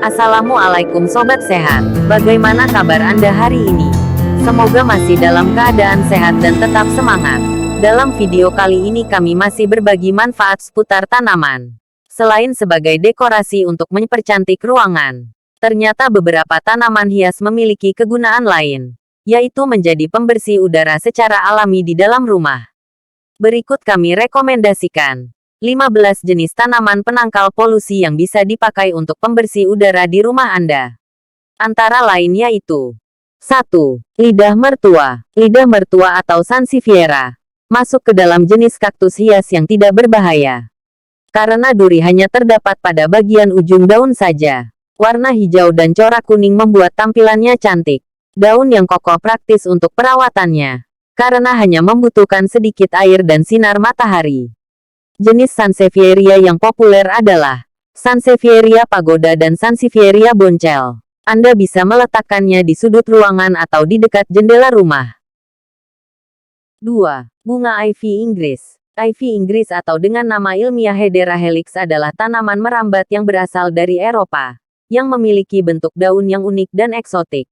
Assalamualaikum Sobat Sehat. Bagaimana kabar Anda hari ini? Semoga masih dalam keadaan sehat dan tetap semangat. Dalam video kali ini kami masih berbagi manfaat seputar tanaman. Selain sebagai dekorasi untuk mempercantik ruangan, ternyata beberapa tanaman hias memiliki kegunaan lain, yaitu menjadi pembersih udara secara alami di dalam rumah. Berikut kami rekomendasikan 15 jenis tanaman penangkal polusi yang bisa dipakai untuk pembersih udara di rumah Anda. Antara lain yaitu 1. Lidah mertua. Lidah mertua atau Sansevieria masuk ke dalam jenis kaktus hias yang tidak berbahaya. Karena duri hanya terdapat pada bagian ujung daun saja. Warna hijau dan corak kuning membuat tampilannya cantik. Daun yang kokoh praktis untuk perawatannya, karena hanya membutuhkan sedikit air dan sinar matahari. Jenis Sansevieria yang populer adalah Sansevieria pagoda dan Sansevieria boncel. Anda bisa meletakkannya di sudut ruangan atau di dekat jendela rumah. 2. Bunga Ivy Inggris. Ivy Inggris atau dengan nama ilmiah Hedera helix adalah tanaman merambat yang berasal dari Eropa, yang memiliki bentuk daun yang unik dan eksotik.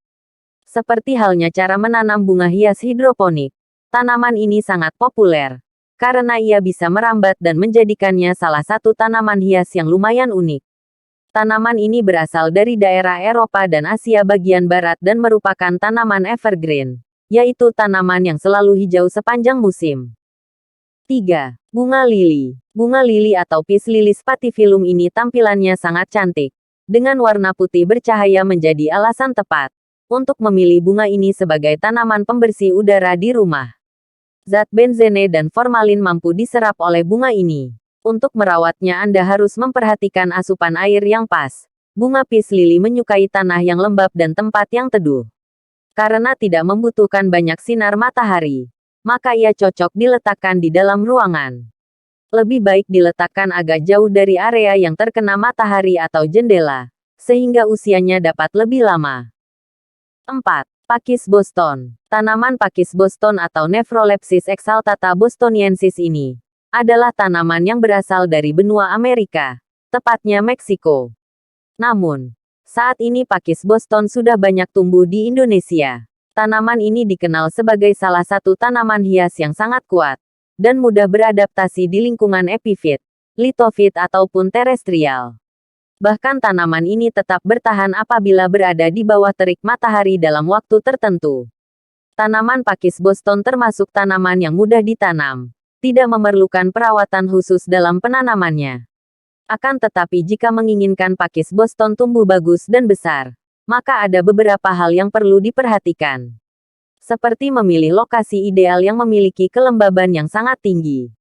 Seperti halnya cara menanam bunga hias hidroponik, tanaman ini sangat populer karena ia bisa merambat dan menjadikannya salah satu tanaman hias yang lumayan unik. Tanaman ini berasal dari daerah Eropa dan Asia bagian barat dan merupakan tanaman evergreen, yaitu tanaman yang selalu hijau sepanjang musim. 3. Bunga lili. Bunga lili atau Peace Lily spatifilum ini tampilannya sangat cantik, dengan warna putih bercahaya menjadi alasan tepat untuk memilih bunga ini sebagai tanaman pembersih udara di rumah. Zat benzene dan formalin mampu diserap oleh bunga ini. Untuk merawatnya Anda harus memperhatikan asupan air yang pas. Bunga Peace Lily menyukai tanah yang lembab dan tempat yang teduh. Karena tidak membutuhkan banyak sinar matahari, maka ia cocok diletakkan di dalam ruangan. Lebih baik diletakkan agak jauh dari area yang terkena matahari atau jendela, sehingga usianya dapat lebih lama. 4. Pakis Boston. Tanaman pakis Boston atau Nephrolepis exaltata bostoniensis ini adalah tanaman yang berasal dari benua Amerika, tepatnya Meksiko. Namun, saat ini pakis Boston sudah banyak tumbuh di Indonesia. Tanaman ini dikenal sebagai salah satu tanaman hias yang sangat kuat dan mudah beradaptasi di lingkungan epifit, litofit ataupun terestrial. Bahkan tanaman ini tetap bertahan apabila berada di bawah terik matahari dalam waktu tertentu. Tanaman pakis Boston termasuk tanaman yang mudah ditanam, tidak memerlukan perawatan khusus dalam penanamannya. Akan tetapi jika menginginkan pakis Boston tumbuh bagus dan besar, maka ada beberapa hal yang perlu diperhatikan. Seperti memilih lokasi ideal yang memiliki kelembaban yang sangat tinggi.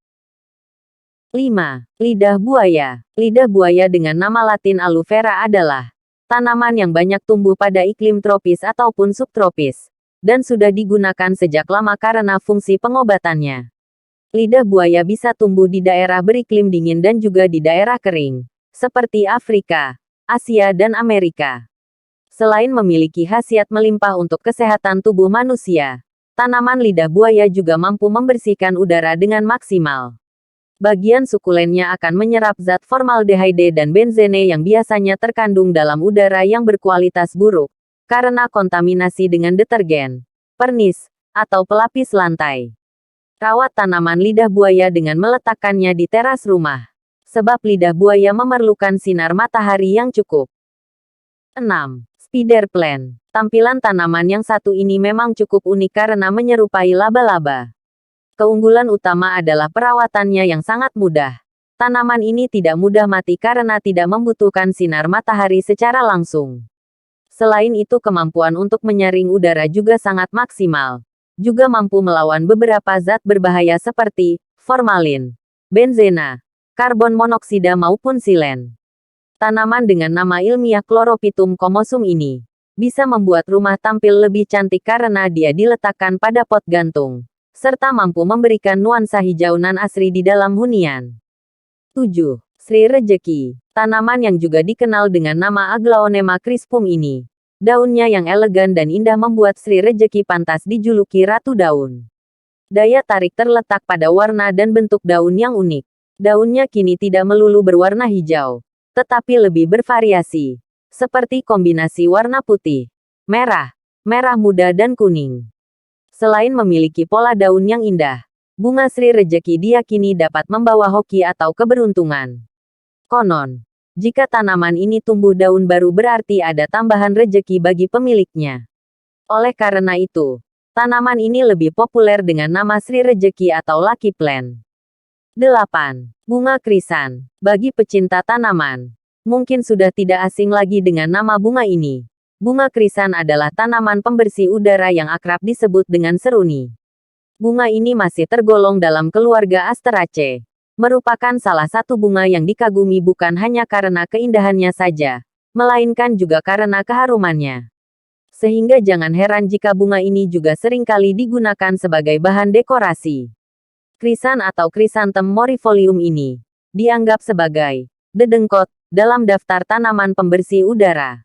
5. Lidah buaya. Lidah buaya dengan nama latin aloe vera adalah tanaman yang banyak tumbuh pada iklim tropis ataupun subtropis, dan sudah digunakan sejak lama karena fungsi pengobatannya. Lidah buaya bisa tumbuh di daerah beriklim dingin dan juga di daerah kering, seperti Afrika, Asia dan Amerika. Selain memiliki khasiat melimpah untuk kesehatan tubuh manusia, tanaman lidah buaya juga mampu membersihkan udara dengan maksimal. Bagian sukulennya akan menyerap zat formaldehyde dan benzene yang biasanya terkandung dalam udara yang berkualitas buruk, karena kontaminasi dengan detergen, pernis, atau pelapis lantai. Rawat tanaman lidah buaya dengan meletakkannya di teras rumah, sebab lidah buaya memerlukan sinar matahari yang cukup. 6. Spider plant. Tampilan tanaman yang satu ini memang cukup unik karena menyerupai laba-laba. Keunggulan utama adalah perawatannya yang sangat mudah. Tanaman ini tidak mudah mati karena tidak membutuhkan sinar matahari secara langsung. Selain itu kemampuan untuk menyaring udara juga sangat maksimal. Juga mampu melawan beberapa zat berbahaya seperti formalin, benzena, karbon monoksida maupun silen. Tanaman dengan nama ilmiah Chlorophytum comosum ini bisa membuat rumah tampil lebih cantik karena dia diletakkan pada pot gantung, serta mampu memberikan nuansa hijau nan asri di dalam hunian. 7. Sri Rejeki. Tanaman yang juga dikenal dengan nama Aglaonema crispum ini. Daunnya yang elegan dan indah membuat Sri Rejeki pantas dijuluki Ratu Daun. Daya tarik terletak pada warna dan bentuk daun yang unik. Daunnya kini tidak melulu berwarna hijau, tetapi lebih bervariasi. Seperti kombinasi warna putih, merah, merah muda dan kuning. Selain memiliki pola daun yang indah, bunga Sri Rejeki diyakini dapat membawa hoki atau keberuntungan. Konon, jika tanaman ini tumbuh daun baru berarti ada tambahan rejeki bagi pemiliknya. Oleh karena itu, tanaman ini lebih populer dengan nama Sri Rejeki atau Lucky Plant. 8. Bunga krisan. Bagi pecinta tanaman, mungkin sudah tidak asing lagi dengan nama bunga ini. Bunga krisan adalah tanaman pembersih udara yang akrab disebut dengan seruni. Bunga ini masih tergolong dalam keluarga Asteraceae. Merupakan salah satu bunga yang dikagumi bukan hanya karena keindahannya saja, melainkan juga karena keharumannya. Sehingga jangan heran jika bunga ini juga seringkali digunakan sebagai bahan dekorasi. Krisan atau Chrysanthemum morifolium ini dianggap sebagai dedengkot dalam daftar tanaman pembersih udara.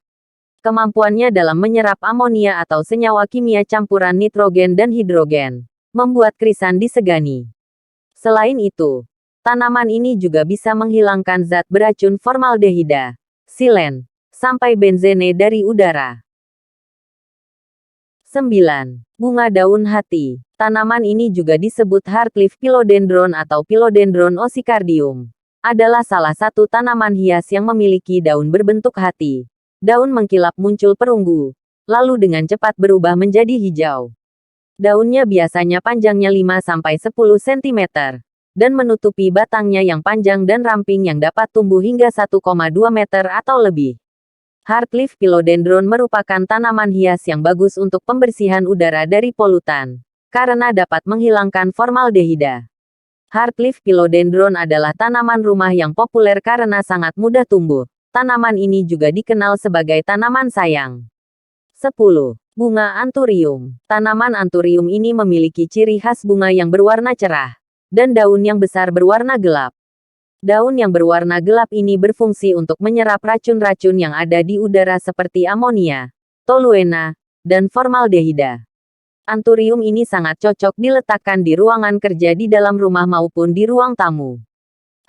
Kemampuannya dalam menyerap amonia atau senyawa kimia campuran nitrogen dan hidrogen membuat krisan disegani. Selain itu, tanaman ini juga bisa menghilangkan zat beracun formaldehida, silen, sampai benzene dari udara. 9. Bunga daun hati. Tanaman ini juga disebut heartleaf philodendron atau Philodendron ossicardium. Adalah salah satu tanaman hias yang memiliki daun berbentuk hati. Daun mengkilap muncul perunggu, lalu dengan cepat berubah menjadi hijau. Daunnya biasanya panjangnya 5-10 cm. Dan menutupi batangnya yang panjang dan ramping yang dapat tumbuh hingga 1,2 meter atau lebih. Heartleaf philodendron merupakan tanaman hias yang bagus untuk pembersihan udara dari polutan, karena dapat menghilangkan formaldehida. Heartleaf philodendron adalah tanaman rumah yang populer karena sangat mudah tumbuh. Tanaman ini juga dikenal sebagai tanaman sayang. 10. Bunga anthurium. Tanaman anthurium ini memiliki ciri khas bunga yang berwarna cerah dan daun yang besar berwarna gelap. Daun yang berwarna gelap ini berfungsi untuk menyerap racun-racun yang ada di udara seperti amonia, toluena, dan formaldehida. Anthurium ini sangat cocok diletakkan di ruangan kerja di dalam rumah maupun di ruang tamu.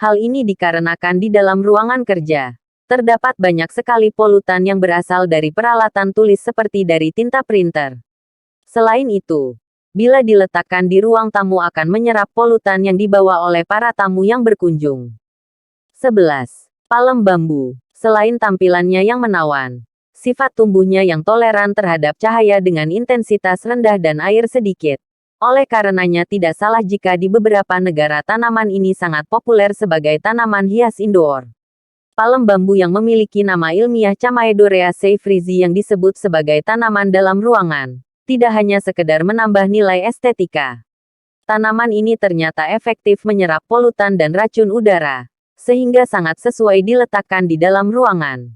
Hal ini dikarenakan di dalam ruangan kerja terdapat banyak sekali polutan yang berasal dari peralatan tulis seperti dari tinta printer. Selain itu, bila diletakkan di ruang tamu akan menyerap polutan yang dibawa oleh para tamu yang berkunjung. 11. Palem bambu. Selain tampilannya yang menawan, sifat tumbuhnya yang toleran terhadap cahaya dengan intensitas rendah dan air sedikit. Oleh karenanya tidak salah jika di beberapa negara tanaman ini sangat populer sebagai tanaman hias indoor. Palem bambu yang memiliki nama ilmiah Chamaedoreaceae frisi yang disebut sebagai tanaman dalam ruangan, tidak hanya sekedar menambah nilai estetika. Tanaman ini ternyata efektif menyerap polutan dan racun udara, sehingga sangat sesuai diletakkan di dalam ruangan.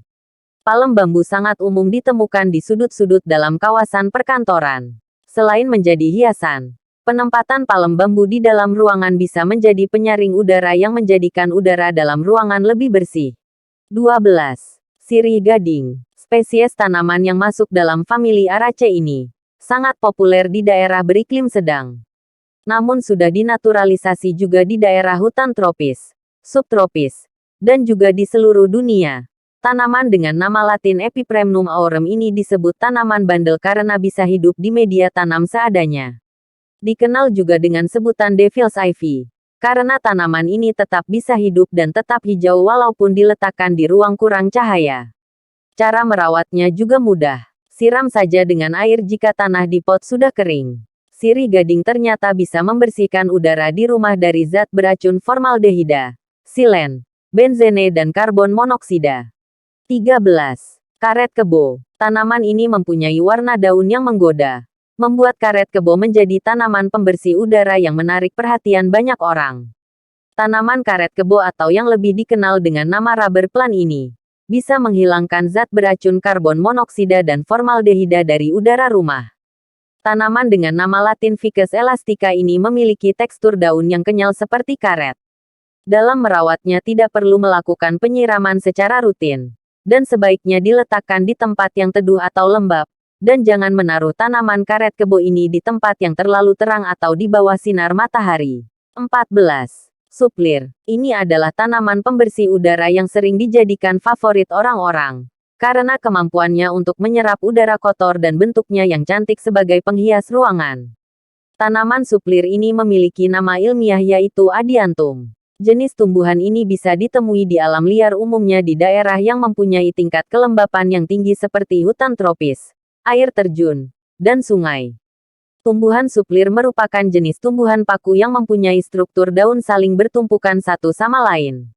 Palem bambu sangat umum ditemukan di sudut-sudut dalam kawasan perkantoran. Selain menjadi hiasan, penempatan palem bambu di dalam ruangan bisa menjadi penyaring udara yang menjadikan udara dalam ruangan lebih bersih. 12. Sirih gading. Spesies tanaman yang masuk dalam famili Araceae ini sangat populer di daerah beriklim sedang. Namun sudah dinaturalisasi juga di daerah hutan tropis, subtropis, dan juga di seluruh dunia. Tanaman dengan nama Latin Epipremnum aurum ini disebut tanaman bandel karena bisa hidup di media tanam seadanya. Dikenal juga dengan sebutan Devil's Ivy, karena tanaman ini tetap bisa hidup dan tetap hijau walaupun diletakkan di ruang kurang cahaya. Cara merawatnya juga mudah. Siram saja dengan air jika tanah di pot sudah kering. Sirih gading ternyata bisa membersihkan udara di rumah dari zat beracun formaldehida, silen, benzene dan karbon monoksida. 13. Karet kebo. Tanaman ini mempunyai warna daun yang menggoda, membuat karet kebo menjadi tanaman pembersih udara yang menarik perhatian banyak orang. Tanaman karet kebo atau yang lebih dikenal dengan nama rubber plant ini bisa menghilangkan zat beracun karbon monoksida dan formaldehida dari udara rumah. Tanaman dengan nama Latin Ficus elastica ini memiliki tekstur daun yang kenyal seperti karet. Dalam merawatnya tidak perlu melakukan penyiraman secara rutin, dan sebaiknya diletakkan di tempat yang teduh atau lembab, dan jangan menaruh tanaman karet kebo ini di tempat yang terlalu terang atau di bawah sinar matahari. 14. Suplir, ini adalah tanaman pembersih udara yang sering dijadikan favorit orang-orang. Karena kemampuannya untuk menyerap udara kotor dan bentuknya yang cantik sebagai penghias ruangan. Tanaman suplir ini memiliki nama ilmiah yaitu Adiantum. Jenis tumbuhan ini bisa ditemui di alam liar umumnya di daerah yang mempunyai tingkat kelembapan yang tinggi seperti hutan tropis, air terjun, dan sungai. Tumbuhan suplir merupakan jenis tumbuhan paku yang mempunyai struktur daun saling bertumpukan satu sama lain.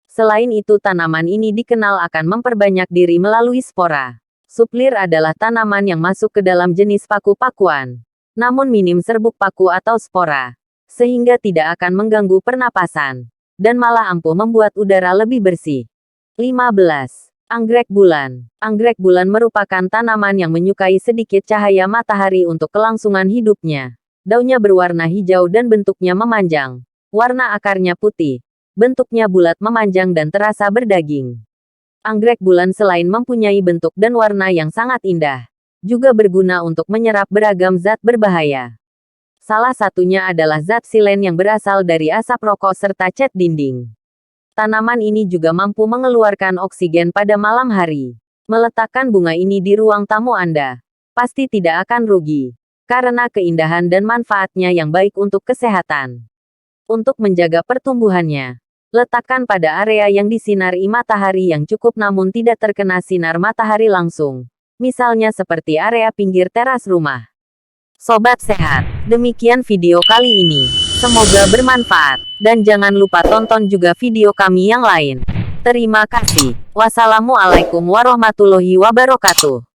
Selain itu tanaman ini dikenal akan memperbanyak diri melalui spora. Suplir adalah tanaman yang masuk ke dalam jenis paku-pakuan, namun minim serbuk paku atau spora, sehingga tidak akan mengganggu pernapasan, dan malah ampuh membuat udara lebih bersih. 15. Anggrek bulan. Anggrek bulan merupakan tanaman yang menyukai sedikit cahaya matahari untuk kelangsungan hidupnya. Daunnya berwarna hijau dan bentuknya memanjang. Warna akarnya putih. Bentuknya bulat memanjang dan terasa berdaging. Anggrek bulan selain mempunyai bentuk dan warna yang sangat indah, juga berguna untuk menyerap beragam zat berbahaya. Salah satunya adalah zat silen yang berasal dari asap rokok serta cat dinding. Tanaman ini juga mampu mengeluarkan oksigen pada malam hari. Meletakkan bunga ini di ruang tamu Anda pasti tidak akan rugi, karena keindahan dan manfaatnya yang baik untuk kesehatan. Untuk menjaga pertumbuhannya, letakkan pada area yang disinari matahari yang cukup namun tidak terkena sinar matahari langsung. Misalnya seperti area pinggir teras rumah. Sobat sehat, demikian video kali ini. Semoga bermanfaat. Dan jangan lupa tonton juga video kami yang lain. Terima kasih. Wassalamualaikum warahmatullahi wabarakatuh.